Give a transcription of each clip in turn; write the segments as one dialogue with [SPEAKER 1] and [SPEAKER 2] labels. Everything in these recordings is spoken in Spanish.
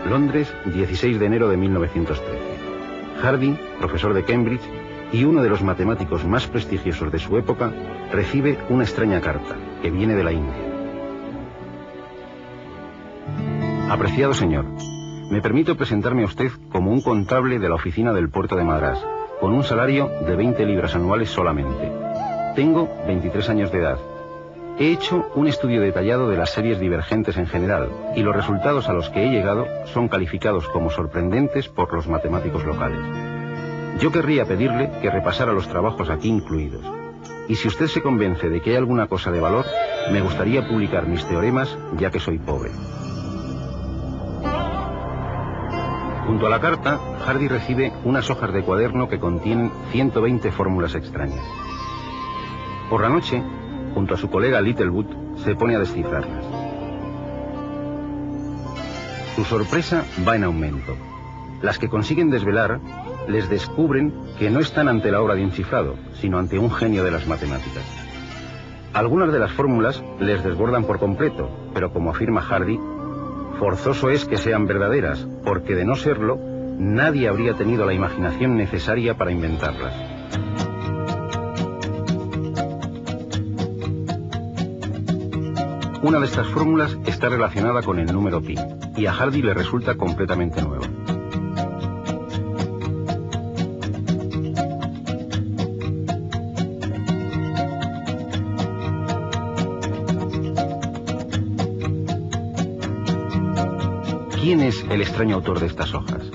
[SPEAKER 1] Londres, 16 de enero de 1913. Hardy, profesor de Cambridge y uno de los matemáticos más prestigiosos de su época, recibe una extraña carta que viene de la India. Apreciado señor, me permito presentarme a usted como un contable de la oficina del puerto de Madrás, con un salario de 20 libras anuales solamente. Tengo 23 años de edad. He hecho un estudio detallado de las series divergentes en general, y los resultados a los que he llegado son calificados como sorprendentes por los matemáticos locales. Yo querría pedirle que repasara los trabajos aquí incluidos, y si usted se convence de que hay alguna cosa de valor, me gustaría publicar mis teoremas, ya que soy pobre. Junto a la carta, Hardy recibe unas hojas de cuaderno que contienen 120 fórmulas extrañas. Por la noche, junto a su colega Littlewood, se pone a descifrarlas. Su sorpresa va en aumento. Las que consiguen desvelar les descubren que no están ante la obra de un cifrado, sino ante un genio de las matemáticas. Algunas de las fórmulas les desbordan por completo, pero como afirma Hardy, forzoso es que sean verdaderas, porque de no serlo, nadie habría tenido la imaginación necesaria para inventarlas. Una de estas fórmulas está relacionada con el número pi, y a Hardy le resulta completamente nueva. ¿Quién es el extraño autor de estas hojas?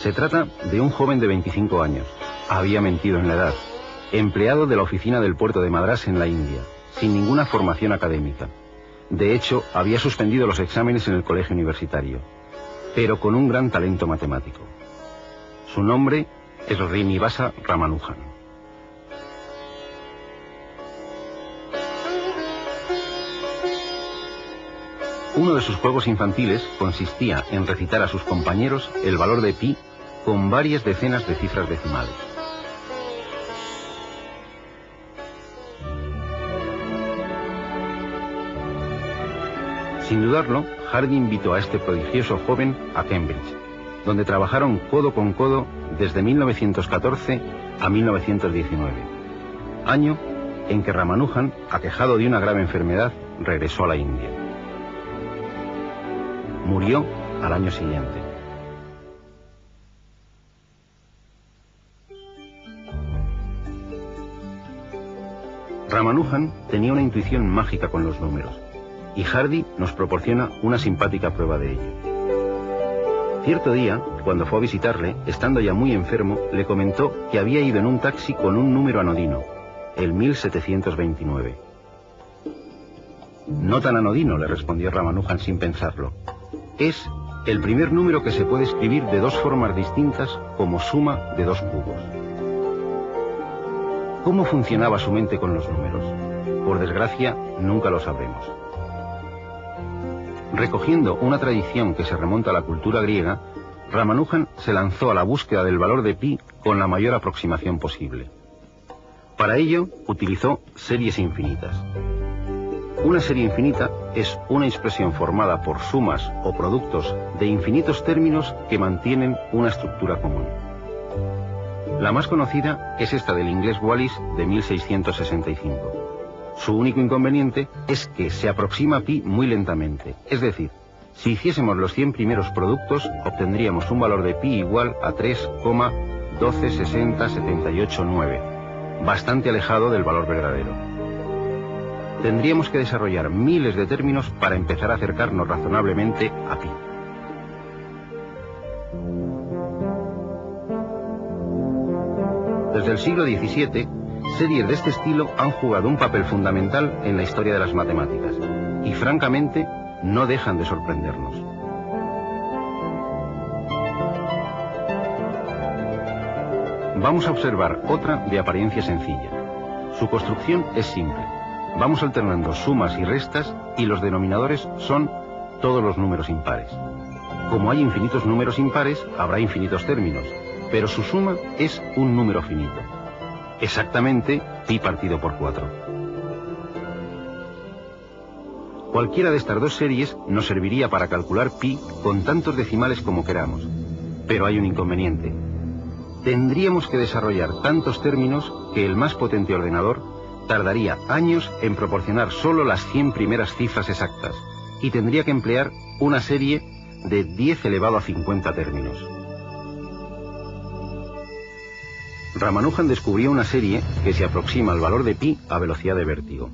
[SPEAKER 1] Se trata de un joven de 25 años. Había mentido en la edad. Empleado de la oficina del puerto de Madrás en la India, sin ninguna formación académica. De hecho, había suspendido los exámenes en el colegio universitario, pero con un gran talento matemático. Su nombre es Srinivasa Ramanujan. Uno de sus juegos infantiles consistía en recitar a sus compañeros el valor de pi con varias decenas de cifras decimales. Sin dudarlo, Hardy invitó a este prodigioso joven a Cambridge, donde trabajaron codo con codo desde 1914 a 1919, año en que Ramanujan, aquejado de una grave enfermedad, regresó a la India. Murió al año siguiente. Ramanujan tenía una intuición mágica con los números, y Hardy nos proporciona una simpática prueba de ello. Cierto día, cuando fue a visitarle, estando ya muy enfermo, le comentó que había ido en un taxi con un número anodino, el 1729. No tan anodino, le respondió Ramanujan sin pensarlo. Es el primer número que se puede escribir de dos formas distintas como suma de dos cubos. ¿Cómo funcionaba su mente con los números? Por desgracia, nunca lo sabremos. Recogiendo una tradición que se remonta a la cultura griega, Ramanujan se lanzó a la búsqueda del valor de pi con la mayor aproximación posible. Para ello, utilizó series infinitas. Una serie infinita es una expresión formada por sumas o productos de infinitos términos que mantienen una estructura común. La más conocida es esta del inglés Wallis de 1665. Su único inconveniente es que se aproxima a pi muy lentamente, es decir, si hiciésemos los 100 primeros productos, obtendríamos un valor de pi igual a 3,1260789, bastante alejado del valor verdadero. Tendríamos que desarrollar miles de términos para empezar a acercarnos razonablemente a pi. Desde el siglo XVII, series de este estilo han jugado un papel fundamental en la historia de las matemáticas, y francamente no dejan de sorprendernos. Vamos a observar otra de apariencia sencilla. Su construcción es simple. Vamos alternando sumas y restas y los denominadores son todos los números impares. Como hay infinitos números impares, habrá infinitos términos, pero su suma es un número finito. Exactamente pi partido por 4. Cualquiera de estas dos series nos serviría para calcular pi con tantos decimales como queramos. Pero hay un inconveniente. Tendríamos que desarrollar tantos términos que el más potente ordenador tardaría años en proporcionar solo las 100 primeras cifras exactas y tendría que emplear una serie de 10 elevado a 50 términos. Ramanujan descubrió una serie que se aproxima al valor de pi a velocidad de vértigo.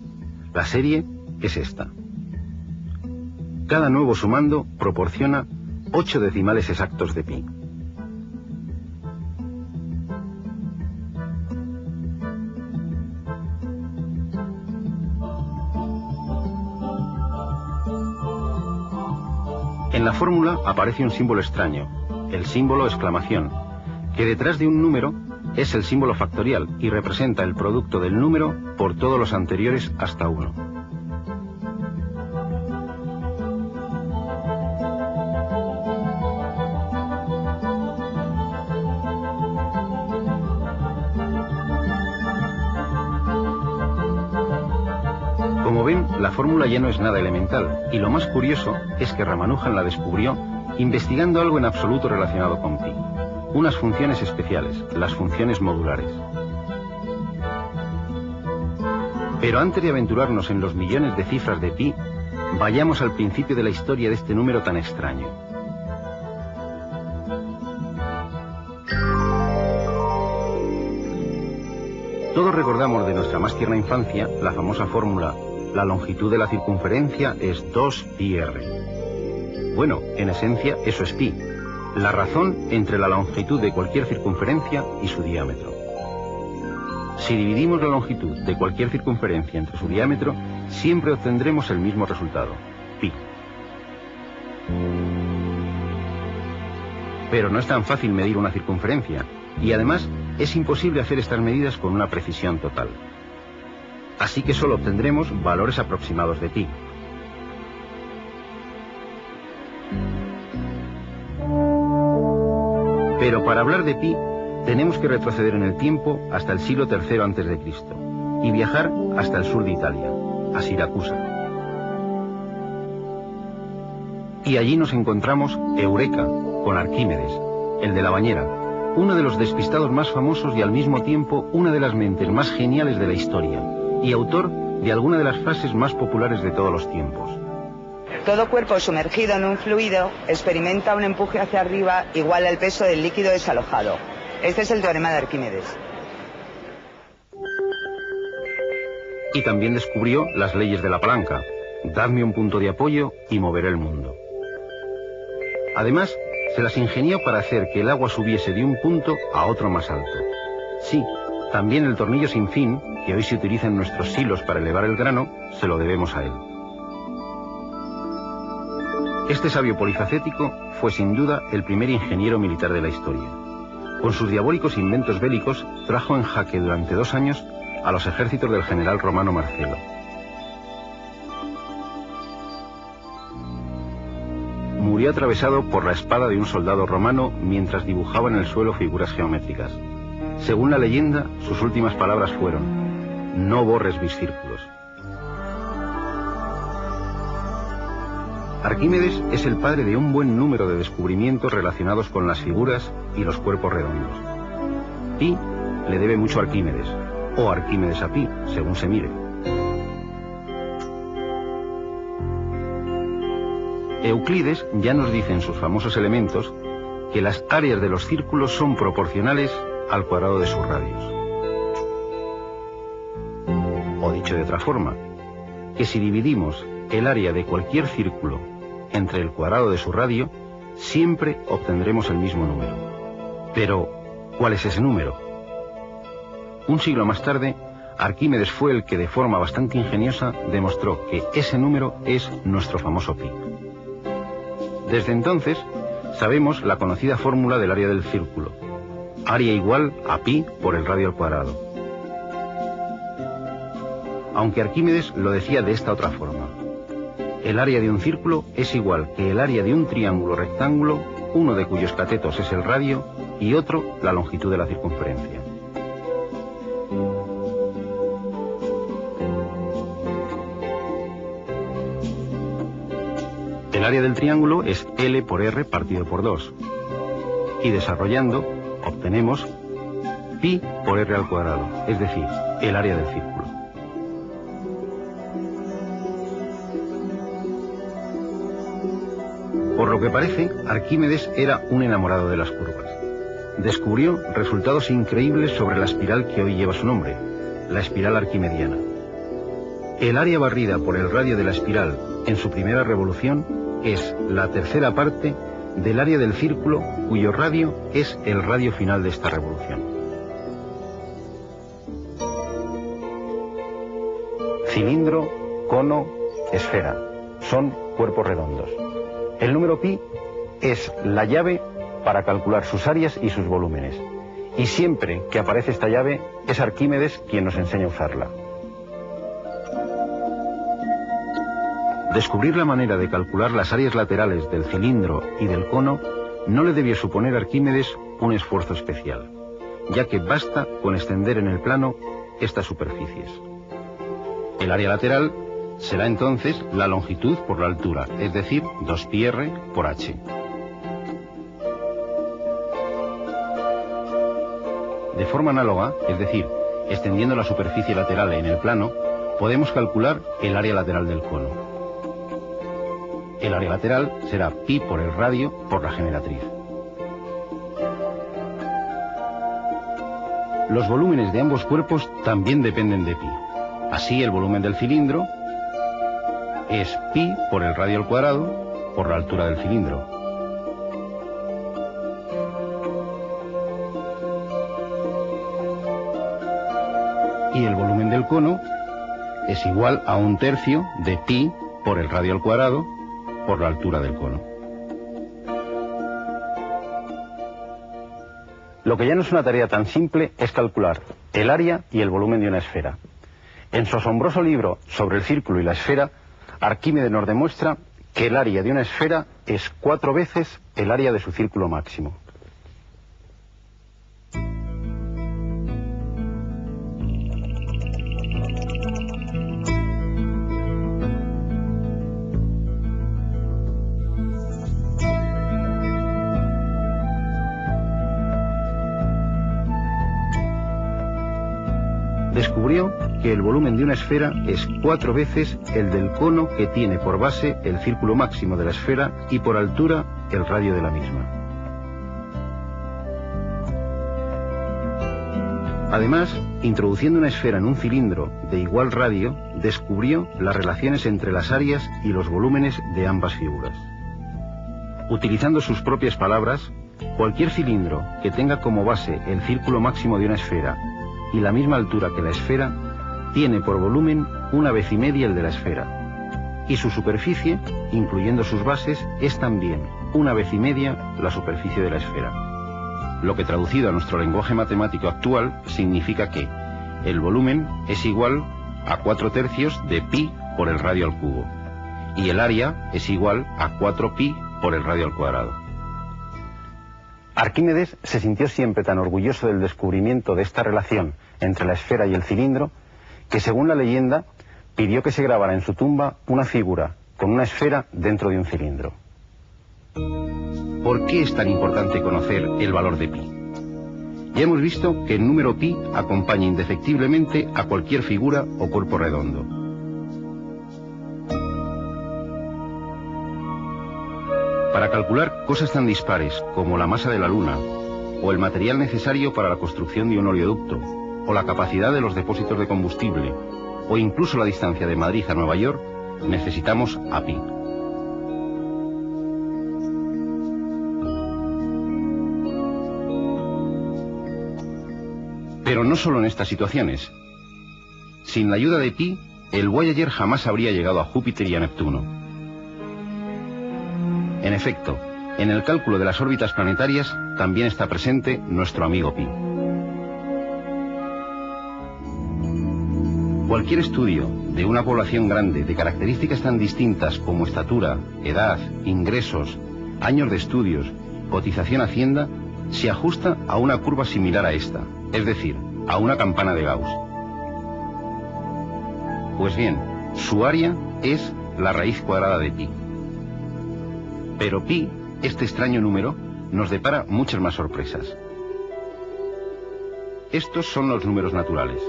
[SPEAKER 1] La serie es esta. Cada nuevo sumando proporciona 8 decimales exactos de pi. En la fórmula aparece un símbolo extraño, el símbolo exclamación, que detrás de un número es el símbolo factorial y representa el producto del número por todos los anteriores hasta 1. Como ven, la fórmula ya no es nada elemental, y lo más curioso es que Ramanujan la descubrió investigando algo en absoluto relacionado con pi, unas funciones especiales, las funciones modulares. Pero antes de aventurarnos en los millones de cifras de pi, vayamos al principio de la historia de este número tan extraño. Todos recordamos de nuestra más tierna infancia la famosa fórmula: la longitud de la circunferencia es 2πr. Bueno, en esencia eso es pi, la razón entre la longitud de cualquier circunferencia y su diámetro. Si dividimos la longitud de cualquier circunferencia entre su diámetro, siempre obtendremos el mismo resultado, pi. Pero no es tan fácil medir una circunferencia, y además es imposible hacer estas medidas con una precisión total. Así que solo obtendremos valores aproximados de pi. Pero para hablar de pi, tenemos que retroceder en el tiempo hasta el siglo III a.C. y viajar hasta el sur de Italia, a Siracusa. Y allí nos encontramos Eureka, con Arquímedes, el de la bañera, uno de los despistados más famosos y al mismo tiempo una de las mentes más geniales de la historia, y autor de alguna de las frases más populares de todos los tiempos.
[SPEAKER 2] Todo cuerpo sumergido en un fluido experimenta un empuje hacia arriba igual al peso del líquido desalojado. Este es el teorema de Arquímedes.
[SPEAKER 1] Y también descubrió las leyes de la palanca: dadme un punto de apoyo y moveré el mundo. Además, se las ingenió para hacer que el agua subiese de un punto a otro más alto. Sí, también el tornillo sin fin, que hoy se utiliza en nuestros silos para elevar el grano, se lo debemos a él. Este sabio polifacético fue sin duda el primer ingeniero militar de la historia. Con sus diabólicos inventos bélicos trajo en jaque durante 2 años a los ejércitos del general romano Marcelo. Murió atravesado por la espada de un soldado romano mientras dibujaba en el suelo figuras geométricas. Según la leyenda, sus últimas palabras fueron: no borres mis círculos. Arquímedes es el padre de un buen número de descubrimientos relacionados con las figuras y los cuerpos redondos. Pi le debe mucho a Arquímedes, o Arquímedes a Pi, según se mire. Euclides ya nos dice en sus famosos elementos que las áreas de los círculos son proporcionales al cuadrado de sus radios. O dicho de otra forma, que si dividimos el área de cualquier círculo entre el cuadrado de su radio, siempre obtendremos el mismo número. Pero, ¿cuál es ese número? Un siglo más tarde, Arquímedes fue el que de forma bastante ingeniosa demostró que ese número es nuestro famoso pi. Desde entonces, sabemos la conocida fórmula del área del círculo: área igual a pi por el radio al cuadrado. Aunque Arquímedes lo decía de esta otra forma: el área de un círculo es igual que el área de un triángulo rectángulo, uno de cuyos catetos es el radio y otro la longitud de la circunferencia. El área del triángulo es L por R partido por 2. Y desarrollando, obtenemos pi por R al cuadrado, es decir, el área del círculo. Por lo que parece, Arquímedes era un enamorado de las curvas. Descubrió resultados increíbles sobre la espiral que hoy lleva su nombre, la espiral arquimediana. El área barrida por el radio de la espiral en su primera revolución es la tercera parte del área del círculo cuyo radio es el radio final de esta revolución. Cilindro, cono, esfera. Son cuerpos redondos. El número pi es la llave para calcular sus áreas y sus volúmenes. Y siempre que aparece esta llave es Arquímedes quien nos enseña a usarla. Descubrir la manera de calcular las áreas laterales del cilindro y del cono no le debió suponer a Arquímedes un esfuerzo especial, ya que basta con extender en el plano estas superficies. El área lateral será entonces la longitud por la altura, es decir, 2πr por h. De forma análoga, es decir, extendiendo la superficie lateral en el plano, podemos calcular el área lateral del cono. El área lateral será pi por el radio por la generatriz. Los volúmenes de ambos cuerpos también dependen de pi. Así, el volumen del cilindro es pi por el radio al cuadrado por la altura del cilindro. Y el volumen del cono es igual a 1/3 de pi por el radio al cuadrado por la altura del cono. Lo que ya no es una tarea tan simple es calcular el área y el volumen de una esfera. En su asombroso libro sobre el círculo y la esfera, Arquímedes nos demuestra que el área de una esfera es 4 veces el área de su círculo máximo. Descubrió que el volumen de una esfera es 4 veces el del cono que tiene por base el círculo máximo de la esfera y por altura el radio de la misma. Además, introduciendo una esfera en un cilindro de igual radio, descubrió las relaciones entre las áreas y los volúmenes de ambas figuras. Utilizando sus propias palabras, cualquier cilindro que tenga como base el círculo máximo de una esfera y la misma altura que la esfera, tiene por volumen 1 vez y media el de la esfera, y su superficie, incluyendo sus bases, es también 1 vez y media la superficie de la esfera. Lo que traducido a nuestro lenguaje matemático actual significa que el volumen es igual a 4/3 de pi por el radio al cubo, y el área es igual a 4pi por el radio al cuadrado. Arquímedes se sintió siempre tan orgulloso del descubrimiento de esta relación entre la esfera y el cilindro que, según la leyenda, pidió que se grabara en su tumba una figura con una esfera dentro de un cilindro. ¿Por qué es tan importante conocer el valor de pi? Ya hemos visto que el número pi acompaña indefectiblemente a cualquier figura o cuerpo redondo. Para calcular cosas tan dispares como la masa de la Luna, o el material necesario para la construcción de un oleoducto, o la capacidad de los depósitos de combustible, o incluso la distancia de Madrid a Nueva York, necesitamos a pi. Pero no solo en estas situaciones. Sin la ayuda de pi, el Voyager jamás habría llegado a Júpiter y a Neptuno. En efecto, en el cálculo de las órbitas planetarias también está presente nuestro amigo pi. Cualquier estudio de una población grande de características tan distintas como estatura, edad, ingresos, años de estudios, cotización a Hacienda, se ajusta a una curva similar a esta, es decir, a una campana de Gauss. Pues bien, su área es la raíz cuadrada de pi. Pero pi, este extraño número, nos depara muchas más sorpresas. Estos son los números naturales,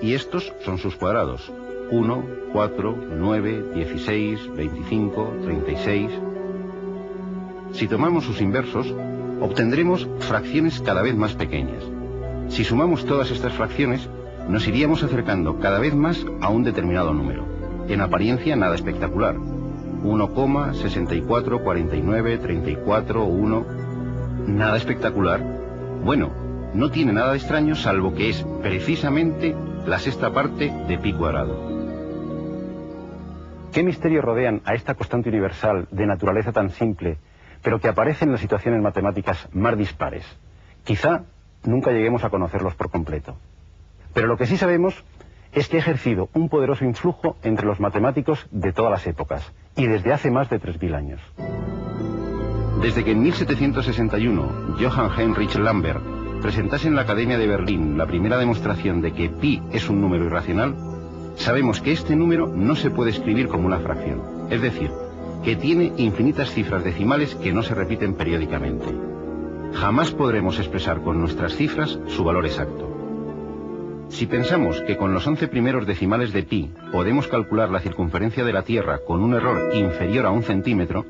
[SPEAKER 1] y estos son sus cuadrados: 1, 4, 9, 16, 25, 36... Si tomamos sus inversos, obtendremos fracciones cada vez más pequeñas. Si sumamos todas estas fracciones, nos iríamos acercando cada vez más a un determinado número. En apariencia nada espectacular. 1,644934 Nada espectacular. Bueno, no tiene nada de extraño, salvo que es precisamente la sexta parte de pi cuadrado. ¿Qué misterios rodean a esta constante universal de naturaleza tan simple, pero que aparece en las situaciones matemáticas más dispares? Quizá nunca lleguemos a conocerlos por completo. Pero lo que sí sabemos es que ha ejercido un poderoso influjo entre los matemáticos de todas las épocas, y desde hace más de 3000 años. Desde que en 1761 Johann Heinrich Lambert presentase en la Academia de Berlín la primera demostración de que pi es un número irracional, sabemos que este número no se puede escribir como una fracción, es decir, que tiene infinitas cifras decimales que no se repiten periódicamente. Jamás podremos expresar con nuestras cifras su valor exacto. Si pensamos que con los 11 primeros decimales de pi podemos calcular la circunferencia de la Tierra con un error inferior a 1 centímetro,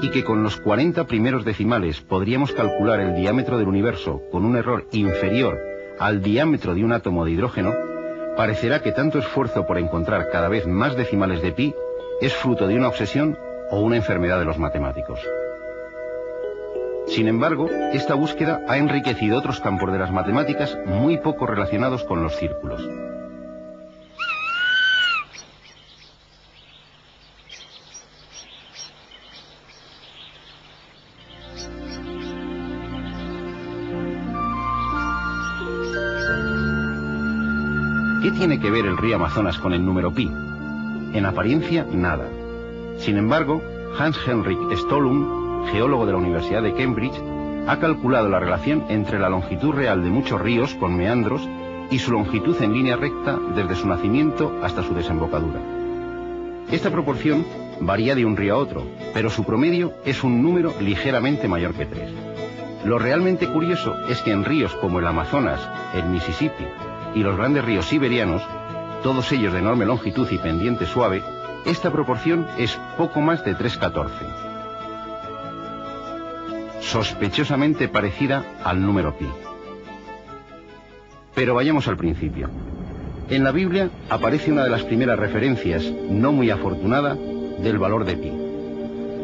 [SPEAKER 1] y que con los 40 primeros decimales podríamos calcular el diámetro del universo con un error inferior al diámetro de un átomo de hidrógeno, parecerá que tanto esfuerzo por encontrar cada vez más decimales de pi es fruto de una obsesión o una enfermedad de los matemáticos. Sin embargo, esta búsqueda ha enriquecido otros campos de las matemáticas muy poco relacionados con los círculos. ¿Qué tiene que ver el río Amazonas con el número pi? En apariencia, nada. Sin embargo, Hans Henrik Stolum, geólogo de la Universidad de Cambridge, ha calculado la relación entre la longitud real de muchos ríos con meandros y su longitud en línea recta desde su nacimiento hasta su desembocadura. Esta proporción varía de un río a otro, pero su promedio es un número ligeramente mayor que 3. Lo realmente curioso es que en ríos como el Amazonas, el Mississippi y los grandes ríos siberianos, todos ellos de enorme longitud y pendiente suave, esta proporción es poco más de 3/14. Sospechosamente parecida al número pi. Pero vayamos al principio. En la Biblia aparece una de las primeras referencias, no muy afortunada, del valor de pi.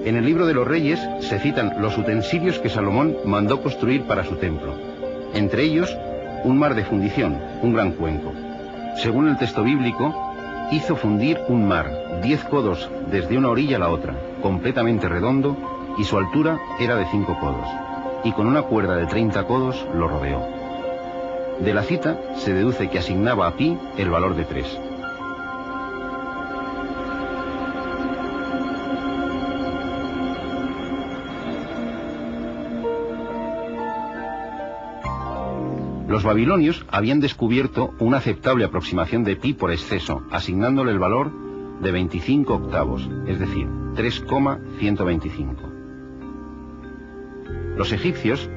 [SPEAKER 1] En el libro de los Reyes se citan los utensilios que Salomón mandó construir para su templo, entre ellos un mar de fundición, un gran cuenco. Según el texto bíblico, hizo fundir un mar, 10 codos desde una orilla a la otra, completamente redondo, y su altura era de 5 codos, y con una cuerda de 30 codos lo rodeó. De la cita se deduce que asignaba a pi el valor de 3. Los babilonios habían descubierto una aceptable aproximación de pi por exceso, asignándole el valor de 25 octavos, es decir, 3,125. Los egipcios,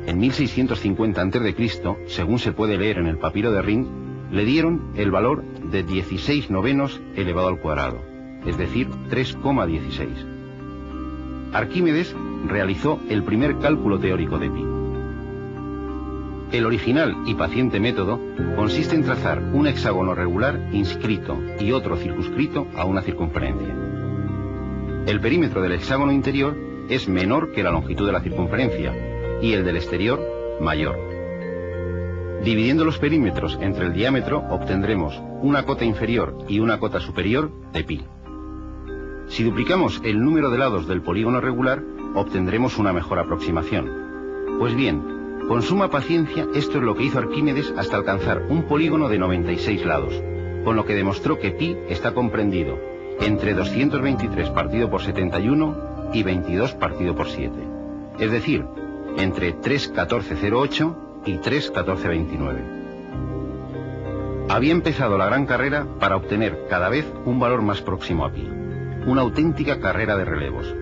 [SPEAKER 1] en 1650 a.C., según se puede leer en el papiro de Rin, le dieron el valor de 16 novenos elevado al cuadrado, es decir, 3,16. Arquímedes realizó el primer cálculo teórico de pi. El original y paciente método consiste en trazar un hexágono regular inscrito y otro circunscrito a una circunferencia. El perímetro del hexágono interior es menor que la longitud de la circunferencia y el del exterior mayor. Dividiendo los perímetros entre el diámetro obtendremos una cota inferior y una cota superior de pi. Si duplicamos el número de lados del polígono regular obtendremos una mejor aproximación. Pues bien, con suma paciencia esto es lo que hizo Arquímedes hasta alcanzar un polígono de 96 lados, con lo que demostró que pi está comprendido entre 223 partido por 71 y 22 partido por 7, es decir, entre 3,1408 y 3,1429. Había empezado la gran carrera para obtener cada vez un valor más próximo a pi, una auténtica carrera de relevos.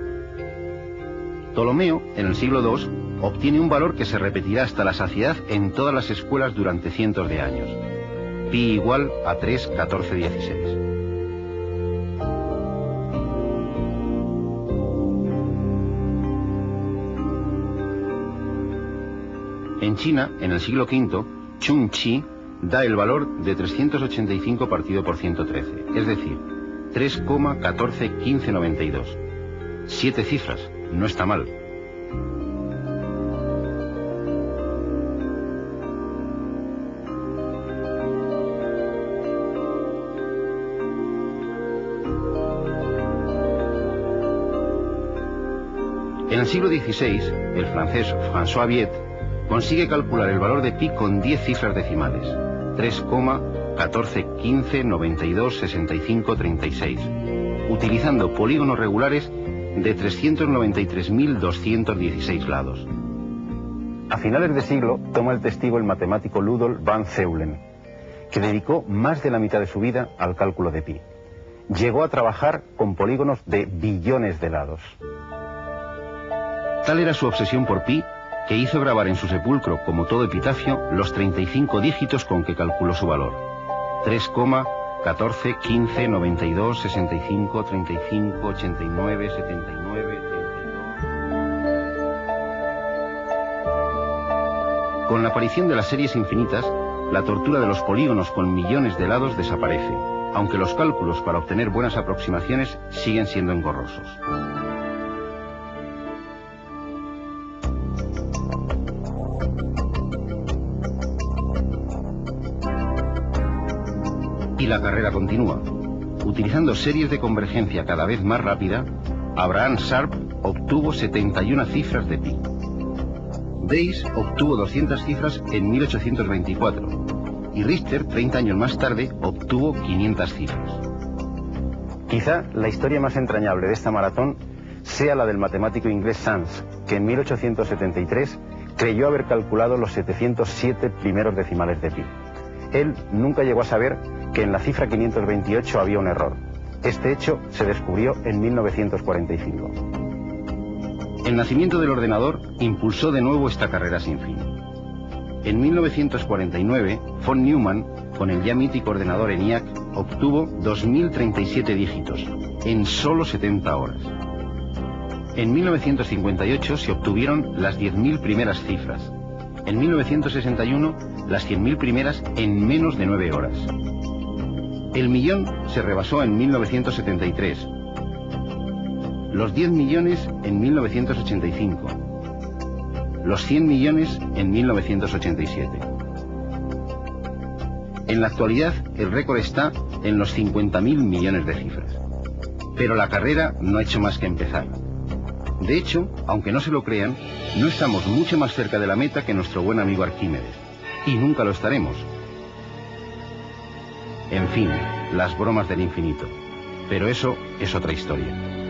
[SPEAKER 1] Ptolomeo, en el siglo II, obtiene un valor que se repetirá hasta la saciedad en todas las escuelas durante cientos de años. Pi igual a 3,1416. En China, en el siglo V, Chung Chi da el valor de 385 partido por 113, es decir, 3,141592. 7 cifras, no está mal. En el siglo XVI, el francés François Viet consigue calcular el valor de pi con 10 cifras decimales, 3,1415926536, utilizando polígonos regulares de 393.216 lados. A finales de siglo toma el testigo el matemático Ludolf van Zeulen, que dedicó más de la mitad de su vida al cálculo de pi. Llegó a trabajar con polígonos de billones de lados. Tal era su obsesión por pi, que hizo grabar en su sepulcro, como todo epitafio, los 35 dígitos con que calculó su valor. 3,14159265358979. Con la aparición de las series infinitas, la tortura de los polígonos con millones de lados desaparece, aunque los cálculos para obtener buenas aproximaciones siguen siendo engorrosos. Y la carrera continúa. Utilizando series de convergencia cada vez más rápida, Abraham Sharp obtuvo 71 cifras de pi. Bayes obtuvo 200 cifras en 1824 y Richter, 30 años más tarde, obtuvo 500 cifras. Quizá la historia más entrañable de esta maratón sea la del matemático inglés Sans, que en 1873 creyó haber calculado los 707 primeros decimales de pi. Él nunca llegó a saber que en la cifra 528 había un error. Este hecho se descubrió en 1945. El nacimiento del ordenador impulsó de nuevo esta carrera sin fin. En 1949, von Neumann, con el ya mítico ordenador ENIAC, obtuvo 2037 dígitos, en solo 70 horas. En 1958 se obtuvieron las 10.000 primeras cifras. En 1961, las 100.000 primeras en menos de 9 horas. El millón se rebasó en 1973. Los 10 millones en 1985. Los 100 millones en 1987. En la actualidad, el récord está en los 50.000 millones de cifras. Pero la carrera no ha hecho más que empezar. De hecho, aunque no se lo crean, no estamos mucho más cerca de la meta que nuestro buen amigo Arquímedes. Y nunca lo estaremos. En fin, las bromas del infinito. Pero eso es otra historia.